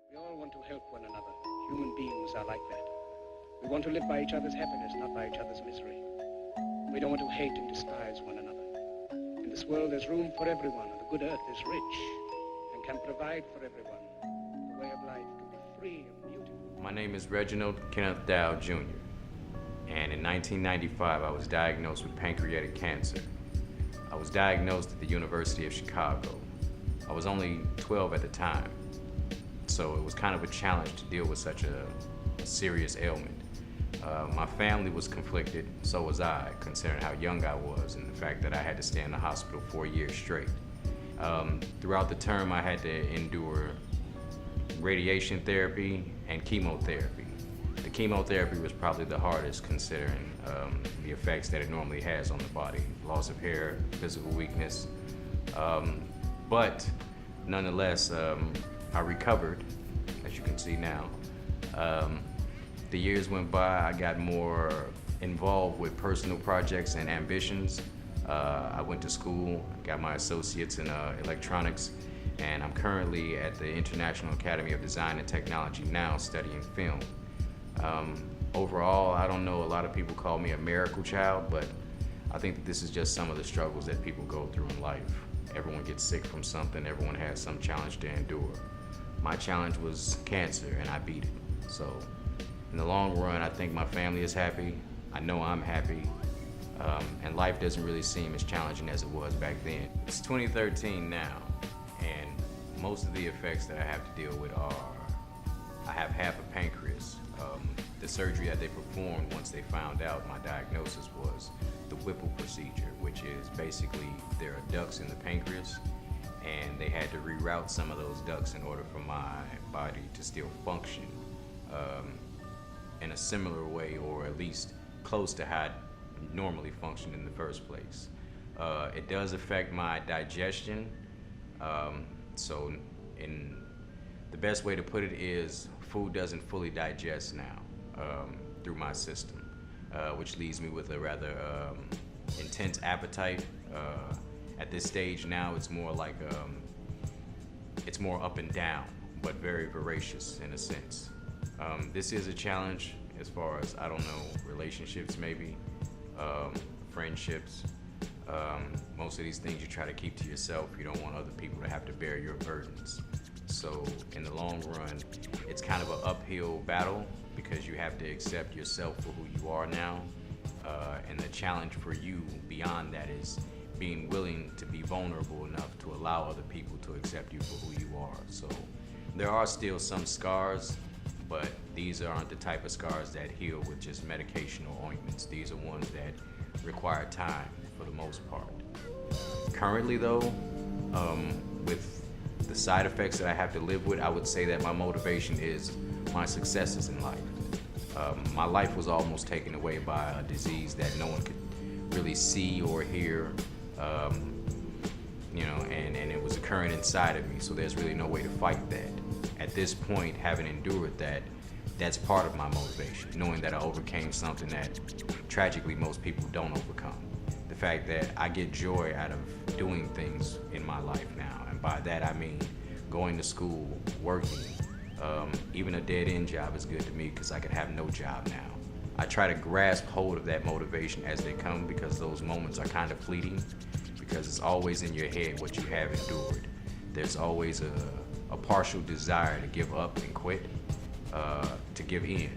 We all want to help one another. Human beings are like that. We want to live by each other's happiness, not by each other's misery. We don't want to hate and despise one another. In this world, there's room for everyone, and the good earth is rich and can provide for everyone. The way of life can be free and beautiful. My name is Reginald Kenneth Dow, Jr., and in 1995, I was diagnosed with pancreatic cancer. I was diagnosed at the University of Chicago. I was only 12 at the time, so it was kind of a challenge to deal with such a serious ailment. My family was conflicted, so was I, considering how young I was and the fact that I had to stay in the hospital 4 years straight. Throughout the term, I had to endure radiation therapy and chemotherapy. The chemotherapy was probably the hardest, considering the effects that it normally has on the body. Loss of hair, physical weakness. But nonetheless, I recovered, as you can see now. The years went by, I got more involved with personal projects and ambitions. I went to school, got my associates in electronics, and I'm currently at the International Academy of Design and Technology now studying film. Overall, I don't know, a lot of people call me a miracle child, but I think that this is just some of the struggles that people go through in life. Everyone gets sick from something, everyone has some challenge to endure. My challenge was cancer, and I beat it. So in the long run, I think my family is happy, I know I'm happy, and life doesn't really seem as challenging as it was back then. It's 2013 now, and most of the effects that I have to deal with are, I have half a pancreas. The surgery that they performed once they found out my diagnosis was the Whipple procedure, which is basically there are ducts in the pancreas, and they had to reroute some of those ducts in order for my body to still function in a similar way, or at least close to how it normally functioned in the first place. It does affect my digestion, so the best way to put it is food doesn't fully digest now through my system, which leaves me with a rather intense appetite. At this stage now, it's more like it's more up and down, but very voracious in a sense. This is a challenge as far as, I don't know, relationships maybe, friendships. Most of these things you try to keep to yourself. You don't want other people to have to bear your burdens. So in the long run, it's kind of an uphill battle because you have to accept yourself for who you are now. And the challenge for you beyond that is being willing to be vulnerable enough to allow other people to accept you for who you are. So there are still some scars, but these aren't the type of scars that heal with just medication or ointments. These are ones that require time for the most part. Currently though, with the side effects that I have to live with, I would say that my motivation is my successes in life. My life was almost taken away by a disease that no one could really see or hear, you know, and it was occurring inside of me, so there's really no way to fight that. At this point, having endured that, that's part of my motivation, knowing that I overcame something that tragically most people don't overcome. The fact that I get joy out of doing things in my life now, and by that I mean going to school, working, even a dead-end job is good to me because I could have no job now. I try to grasp hold of that motivation as they come, because those moments are kind of fleeting, because it's always in your head what you have endured. There's always a partial desire to give up and quit, to give in,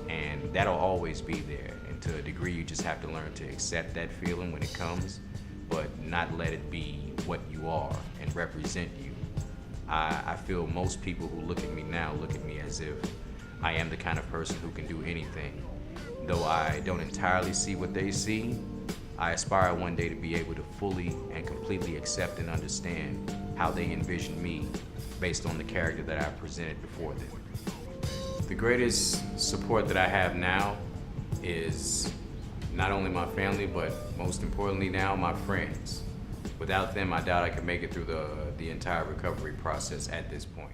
and that'll always be there. And to a degree, you just have to learn to accept that feeling when it comes, but not let it be what you are and represent you. I feel most people who look at me now look at me as if I am the kind of person who can do anything. Though I don't entirely see what they see, I aspire one day to be able to fully and completely accept and understand how they envision me based on the character that I presented before them. The greatest support that I have now is not only my family, but most importantly now, my friends. Without them, I doubt I could make it through the entire recovery process at this point.